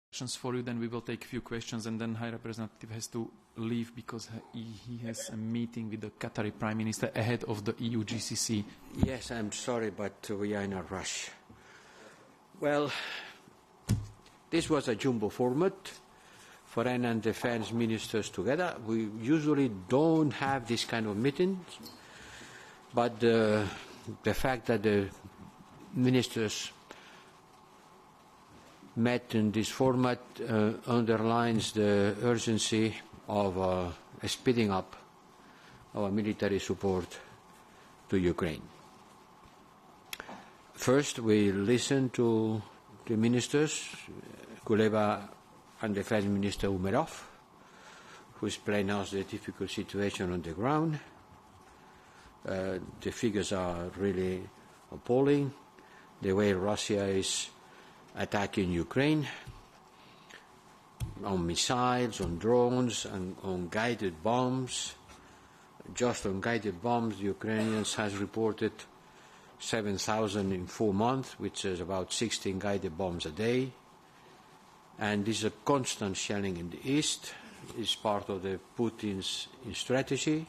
questions for you, then we will take a few questions, and then High Representative has to leave because he has a meeting with the Qatari Prime Minister ahead of the EU GCC. Yes, I'm sorry, but we are in a rush. Well, this was a jumbo format, foreign and defense ministers together. We usually don't have this kind of meetings, but the fact that the ministers met in this format underlines the urgency of speeding up our military support to Ukraine. First, we listened to the ministers, Kuleba and Defense Minister Umerov, who explained us the difficult situation on the ground. The figures are really appalling. The way Russia is attacking Ukraine on missiles, on drones, and on guided bombs. Just on guided bombs, the Ukrainians has reported 7,000 in 4 months, which is about 16 guided bombs a day. And this is a constant shelling in the east. It's part of the Putin's strategy.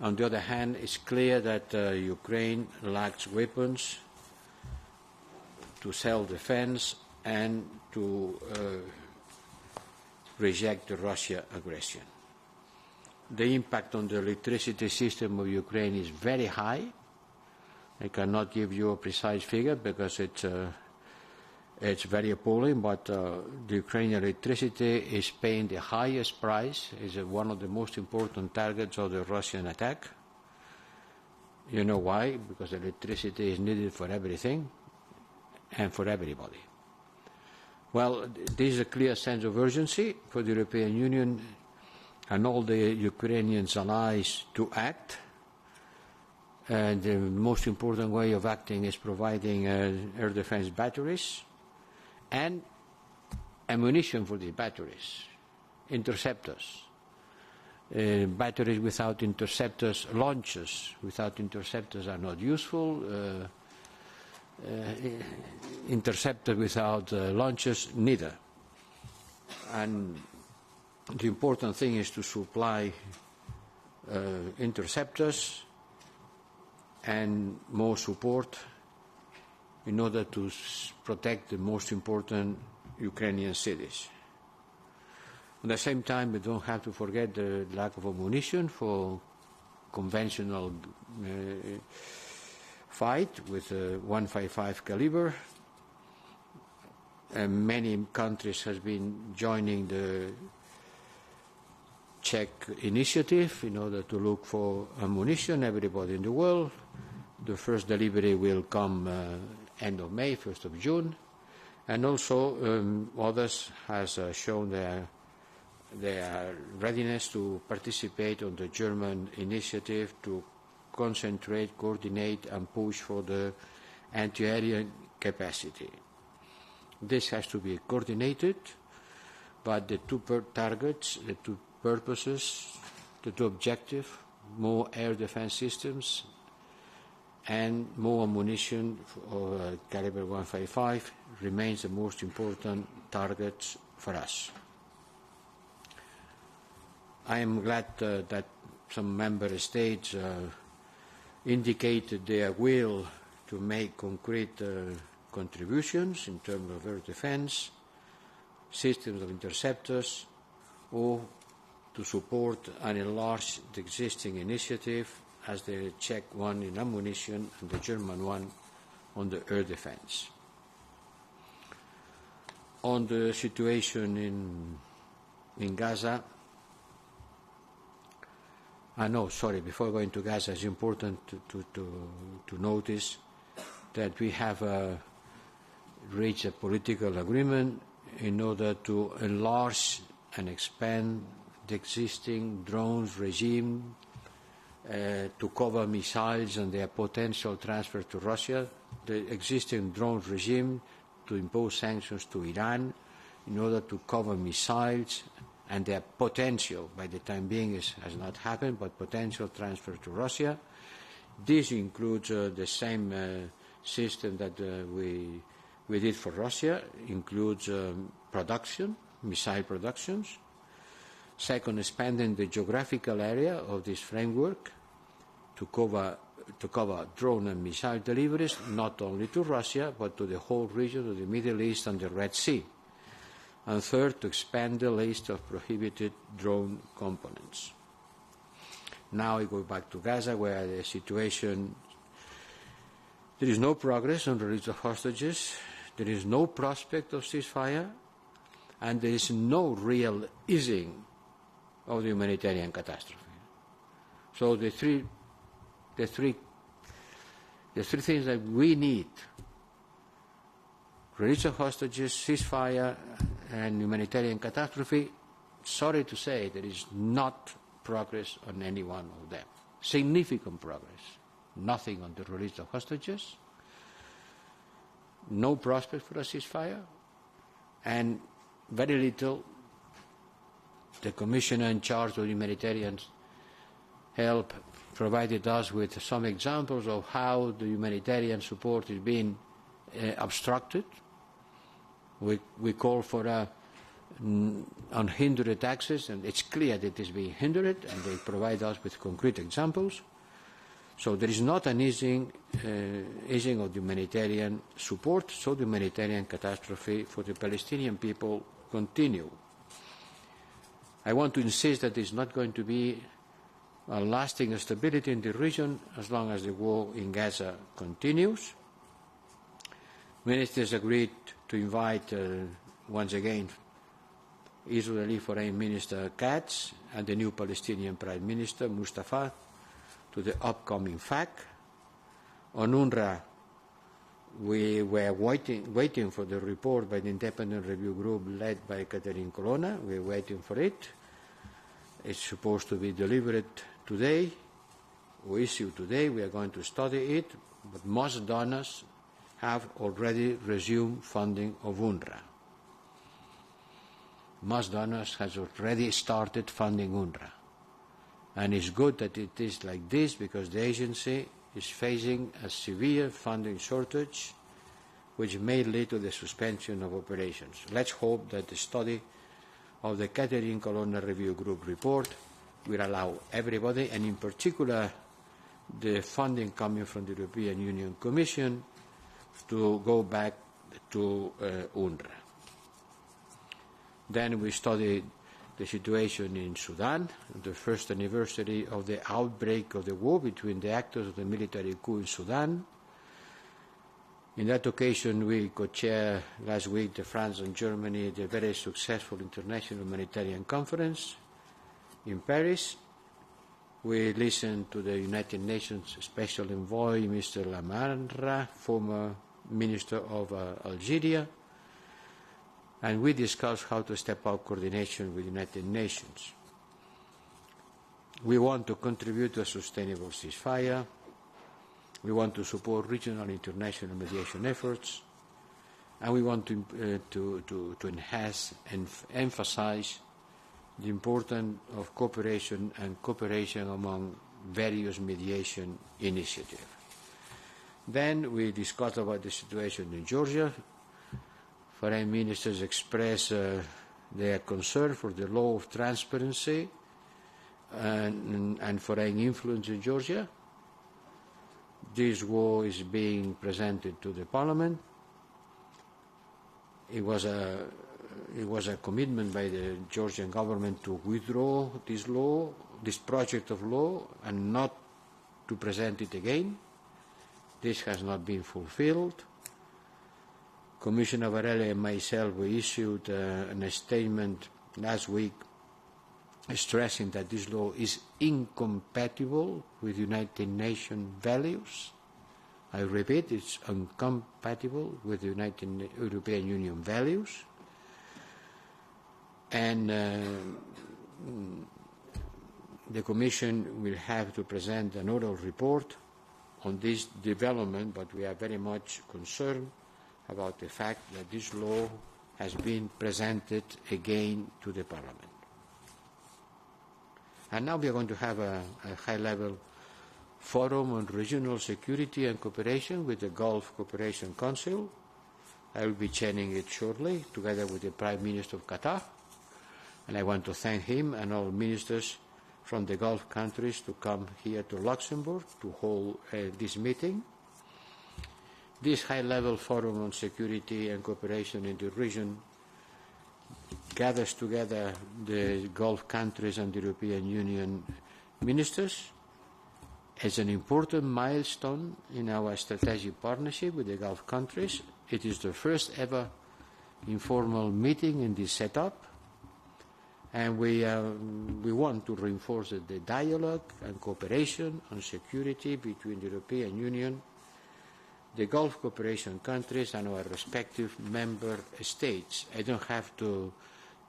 On the other hand, it's clear that Ukraine lacks weapons to self-defense and to reject the Russia aggression. The impact on the electricity system of Ukraine is very high. I cannot give you a precise figure because it's very appalling, but the Ukrainian electricity is paying the highest price, is one of the most important targets of the Russian attack. You know why? Because electricity is needed for everything and for everybody. Well, there is a clear sense of urgency for the European Union and all the Ukrainian allies to act. And the most important way of acting is providing air defense batteries and ammunition for these batteries, interceptors. Batteries without interceptors, launchers without interceptors are not useful. Interceptor without launchers, neither. And the important thing is to supply interceptors and more support in order to protect the most important Ukrainian cities. At the same time, we don't have to forget the lack of ammunition for conventional fight with a 155 caliber. And many countries have been joining the Czech initiative in order to look for ammunition, everybody in the world. The first delivery will come end of May, 1st of June. And also others has shown their readiness to participate on the German initiative to concentrate, coordinate, and push for the anti-aerial capacity. This has to be coordinated, but the two targets, the two purposes, the two objectives, more air defense systems and more ammunition of caliber 155 remains the most important targets for us. I am glad that some member states indicated their will to make concrete contributions in terms of air defense, systems of interceptors, or to support and enlarge the existing initiative as the Czech one in ammunition and the German one on the air defense. On the situation in Gaza, before going to Gaza, it's important to notice that we have reached a political agreement in order to enlarge and expand the existing drones regime to cover missiles and their potential transfer to Russia, the existing drones regime to impose sanctions to Iran in order to cover missiles and their potential, by the time being has not happened, but potential transfer to Russia. This includes the same system that we did for Russia, includes production, missile productions. Second, expanding the geographical area of this framework to cover drone and missile deliveries, not only to Russia, but to the whole region of the Middle East and the Red Sea. And third, to expand the list of prohibited drone components. Now we go back to Gaza, where the situation, there is no progress on the release of hostages, there is no prospect of ceasefire, and there is no real easing of the humanitarian catastrophe. So the three things that we need: release of hostages, ceasefire, and humanitarian catastrophe. Sorry to say, there is not progress on any one of them. Significant progress. Nothing on the release of hostages, no prospect for a ceasefire, and very little. The Commissioner in charge of humanitarian help provided us with some examples of how the humanitarian support is being obstructed. We call for unhindered access, and it's clear that it is being hindered, and they provide us with concrete examples. So there is not an easing of the humanitarian support, so the humanitarian catastrophe for the Palestinian people continue. I want to insist that there is not going to be a lasting stability in the region as long as the war in Gaza continues. Ministers agreed to invite, once again, Israeli Foreign Minister Katz and the new Palestinian Prime Minister Mustafa to the upcoming FAC. On UNRWA, we were waiting for the report by the independent review group led by Catherine Colonna. We're waiting for it. It's supposed to be delivered today, or issued today. We are going to study it, but most donors have already resumed funding of UNRWA. Most donors has already started funding UNRWA. And it's good that it is like this, because the agency is facing a severe funding shortage, which may lead to the suspension of operations. Let's hope that the study of the Catherine Colonna Review Group report will allow everybody, and in particular the funding coming from the European Union Commission, to go back to UNRWA. Then we studied the situation in Sudan, the first anniversary of the outbreak of the war between the actors of the military coup in Sudan. In that occasion, we co-chaired last week the France and Germany, the very successful International Humanitarian Conference in Paris. We listened to the United Nations Special Envoy, Mr. Lamarra, former Minister of Algeria, and we discussed how to step up coordination with the United Nations. We want to contribute to a sustainable ceasefire. We want to support regional and international mediation efforts, and we want to enhance and emphasize the importance of cooperation and cooperation among various mediation initiatives. Then we discussed about the situation in Georgia. Foreign ministers expressed their concern for the law of transparency and foreign influence in Georgia. This law is being presented to the Parliament. It was a commitment by the Georgian government to withdraw this law, this project of law, and not to present it again. This has not been fulfilled. Commissioner Varela and myself, we issued a statement last week stressing that this law is incompatible with United Nations values. I repeat, it's incompatible with the European Union values. And the Commission will have to present an oral report on this development, but we are very much concerned about the fact that this law has been presented again to the Parliament. And now we are going to have a high-level forum on regional security and cooperation with the Gulf Cooperation Council, I will be chairing it shortly, together with the Prime Minister of Qatar, and I want to thank him and all ministers from the Gulf countries to come here to Luxembourg to hold this meeting. This high-level forum on security and cooperation in the region gathers together the Gulf countries and the European Union ministers as an important milestone in our strategic partnership with the Gulf countries. It is the first ever informal meeting in this setup, and we want to reinforce the dialogue and cooperation on security between the European Union, the Gulf cooperation countries, and our respective member states. I don't have to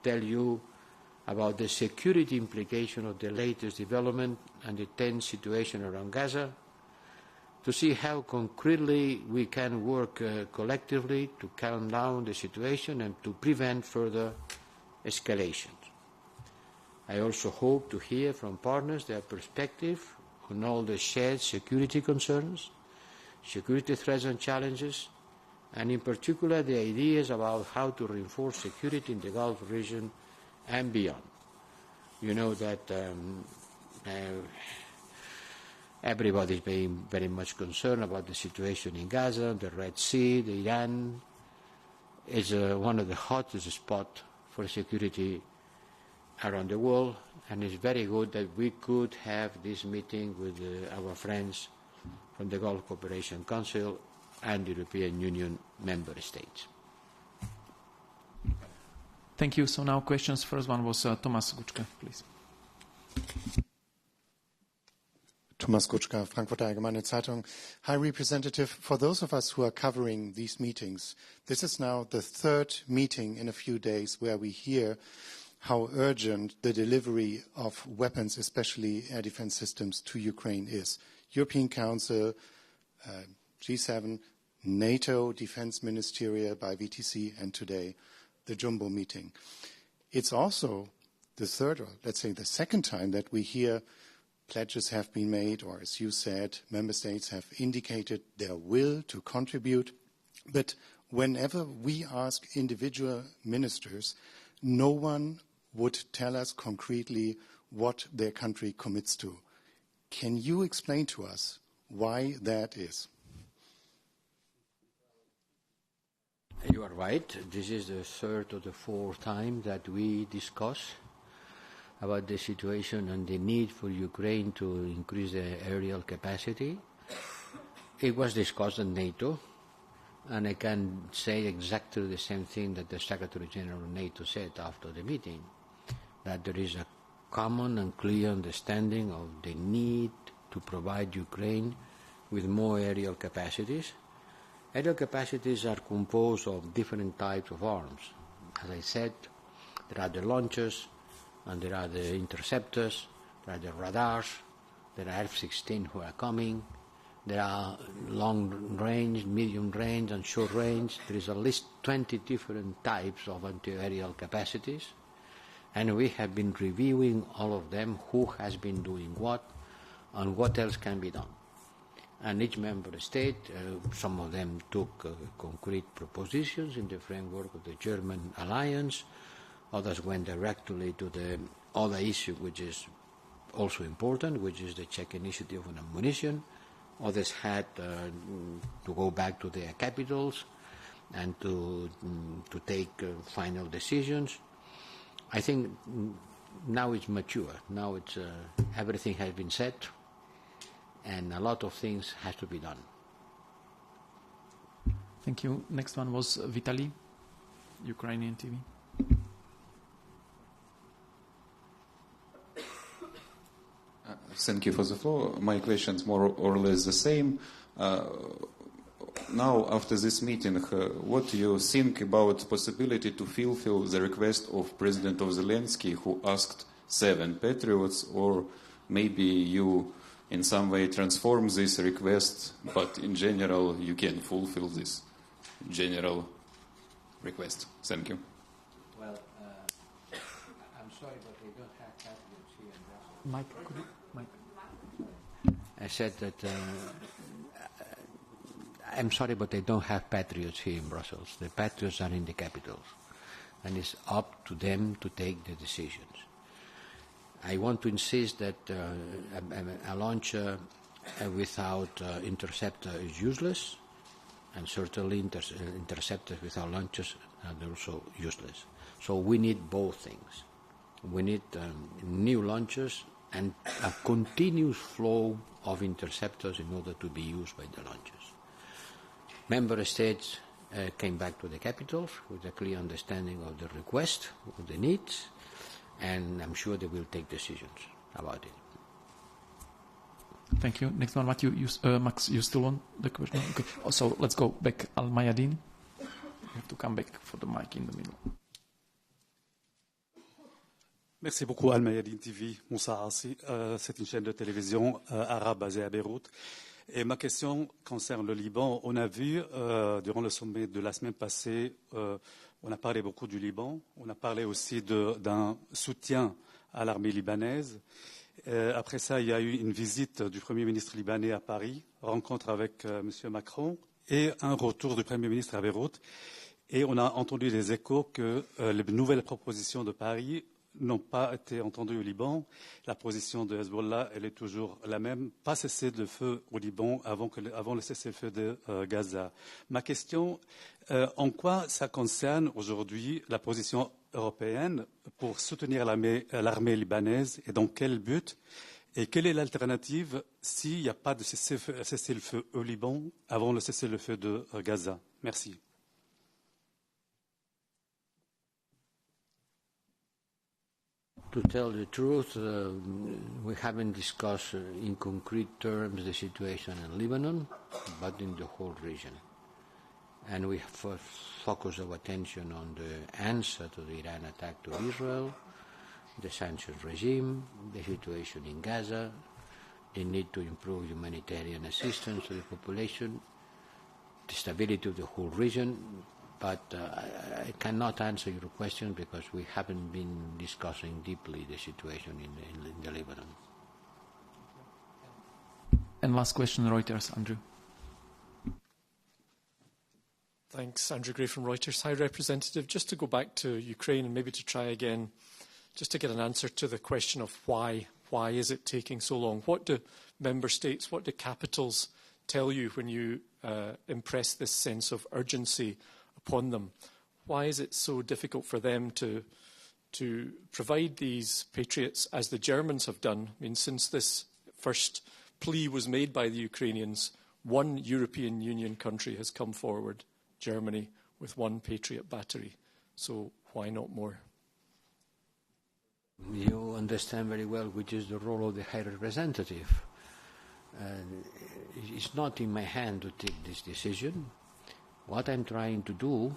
tell you about the security implication of the latest development and the tense situation around Gaza, to see how concretely we can work collectively to calm down the situation and to prevent further escalation. I also hope to hear from partners their perspective on all the shared security concerns, security threats and challenges, and in particular the ideas about how to reinforce security in the Gulf region and beyond. You know that everybody is being very much concerned about the situation in Gaza, the Red Sea, the Iran. It's one of the hottest spots for security around the world, and it's very good that we could have this meeting with our friends from the Gulf Cooperation Council and the European Union member states. Thank you. So now questions. First one was Thomas Guczka, please. Thomas Guczka, Frankfurter Allgemeine Zeitung. High Representative, for those of us who are covering these meetings, this is now the third meeting in a few days where we hear how urgent the delivery of weapons, especially air defense systems, to Ukraine is. European Council, G7, NATO Defense Ministeria by VTC, and today the Jumbo meeting. It's also the third, or let's say the second time that we hear pledges have been made, or as you said, member states have indicated their will to contribute. But whenever we ask individual ministers, no one would tell us concretely what their country commits to. Can you explain to us why that is? You are right. This is the third or the fourth time that we discuss about the situation and the need for Ukraine to increase the aerial capacity. It was discussed in NATO, and I can say exactly the same thing that the Secretary General of NATO said after the meeting, that there is a common and clear understanding of the need to provide Ukraine with more aerial capacities. Aerial capacities are composed of different types of arms. As I said, there are the launchers, and there are the interceptors, there are the radars, there are F-16 who are coming, there are long range, medium range, and short range. There is at least 20 different types of anti-aerial capacities, and we have been reviewing all of them, who has been doing what, and what else can be done. And each member state, some of them took concrete propositions in the framework of the German alliance. Others went directly to the other issue, which is also important, which is the Czech initiative on ammunition. Others had to go back to their capitals and to take final decisions. I think now it's mature. Now it's everything has been said, and a lot of things has to be done. Thank you. Next one was Vitaly, Ukrainian TV. Thank you for the floor. My question is more or less the same. Now, after this meeting, what do you think about the possibility to fulfill the request of President of Zelensky, who asked 7 Patriots, or maybe you in some way transform this request, but in general you can fulfill this general request? Thank you. Well, I'm sorry, but they don't have Patriots here in Brussels. Mike, could you? Mike. I said that I'm sorry, but they don't have patriots here in Brussels. The patriots are in the capitals. And it's up to them to take the decisions. I want to insist that a launcher without interceptor is useless, and certainly interceptors without launchers are also useless. So we need both things. We need new launchers and a continuous flow of interceptors in order to be used by the launchers. Member states came back to the capitals with a clear understanding of the request, of the needs, and I'm sure they will take decisions about it. Thank you. Next one, Max, you still want the question? Okay. So let's go back. Al Mayadin. You have to come back for the mic in the middle. Merci beaucoup, Al Mayadin TV, Moussa Arsi. C'est une chaîne de télévision arabe basée à Beyrouth. Et ma question concerne le Liban. On a vu, durant le sommet de la semaine passée, on a parlé beaucoup du Liban. On a parlé aussi d'un soutien à l'armée libanaise. Après ça, il y a eu une visite du Premier ministre libanais à Paris, rencontre avec M. Macron et un retour du Premier ministre à Beyrouth. Et on a entendu des échos que les nouvelles propositions de Paris n'ont pas été entendues au Liban. La position de Hezbollah, elle est toujours la même. Pas cesser le feu au Liban avant le cessez-le-feu de Gaza. Ma question, en quoi ça concerne aujourd'hui la position européenne pour soutenir l'armée libanaise et dans quel but? Et quelle est l'alternative s'il n'y a pas de cessez-le-feu au Liban avant le cessez-le-feu de Gaza? Merci. To tell the truth, we haven't discussed in concrete terms the situation in Lebanon, but in the whole region. And we focus our attention on the answer to the Iran attack to Israel, the sanctions regime, the situation in Gaza, the need to improve humanitarian assistance to the population, the stability of the whole region. But I cannot answer your question because we haven't been discussing deeply the situation in the Lebanon. And last question, Reuters, Andrew. Thanks, Andrew Gray from Reuters. High Representative, just to go back to Ukraine and maybe to try again, just to get an answer to the question of why. Why is it taking so long? What do member states, what do capitals tell you when you impress this sense of urgency upon them? Why is it so difficult for them to provide these Patriots as the Germans have done? I mean, since this first plea was made by the Ukrainians, one European Union country has come forward, Germany, with one Patriot battery. So why not more? You understand very well which is the role of the High Representative. It's not in my hand to take this decision. What I'm trying to do,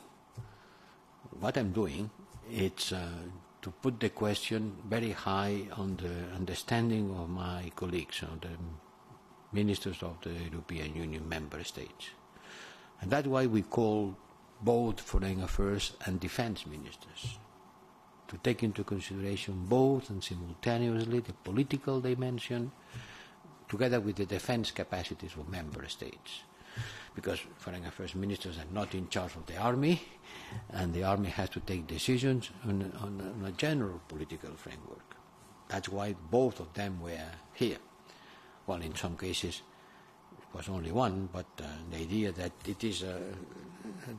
what I'm doing, it's to put the question very high on the understanding of my colleagues, on the ministers of the European Union member states. And that's why we call both foreign affairs and defense ministers to take into consideration both and simultaneously the political dimension together with the defense capacities of member states. Because foreign affairs ministers are not in charge of the army, and the army has to take decisions on a general political framework. That's why both of them were here. Well, in some cases, it was only one, but the idea that it is a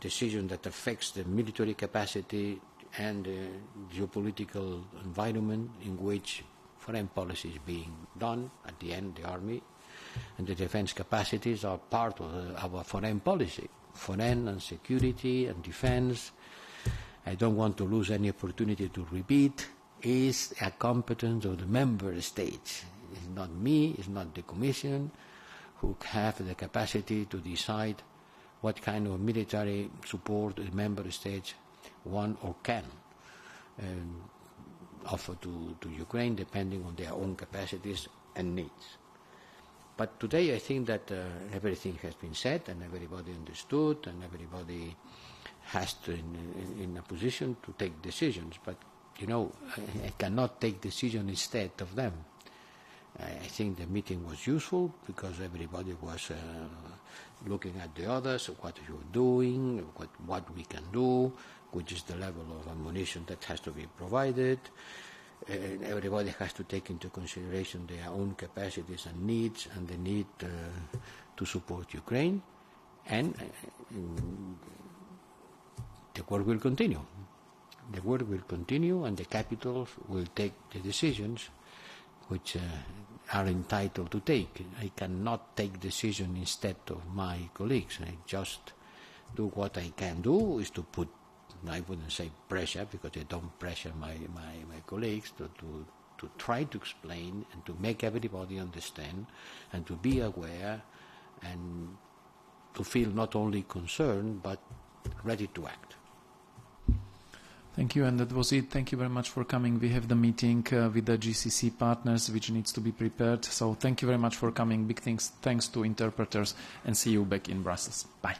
decision that affects the military capacity and the geopolitical environment in which foreign policy is being done, at the end, the army, and the defense capacities are part of our foreign policy, foreign and security and defense. I don't want to lose any opportunity to repeat, is a competence of the member states. It's not me, it's not the Commission who have the capacity to decide what kind of military support the member states want or can offer to Ukraine, depending on their own capacities and needs. But today I think that everything has been said and everybody understood and everybody has to in a position to take decisions. But, you know, I cannot take decisions instead of them. I think the meeting was useful because everybody was looking at the others, what you're doing, what we can do, which is the level of ammunition that has to be provided. Everybody has to take into consideration their own capacities and needs and the need to support Ukraine. And the work will continue. The work will continue and the capitals will take the decisions which are entitled to take. I cannot take decision instead of my colleagues. I just do what I can do is to put, I wouldn't say pressure because I don't pressure my colleagues to try to explain and to make everybody understand and to be aware and to feel not only concerned but ready to act. Thank you, and that was it. Thank you very much for coming. We have the meeting with the GCC partners, which needs to be prepared. So thank you very much for coming. Big thanks to interpreters, and see you back in Brussels. Bye.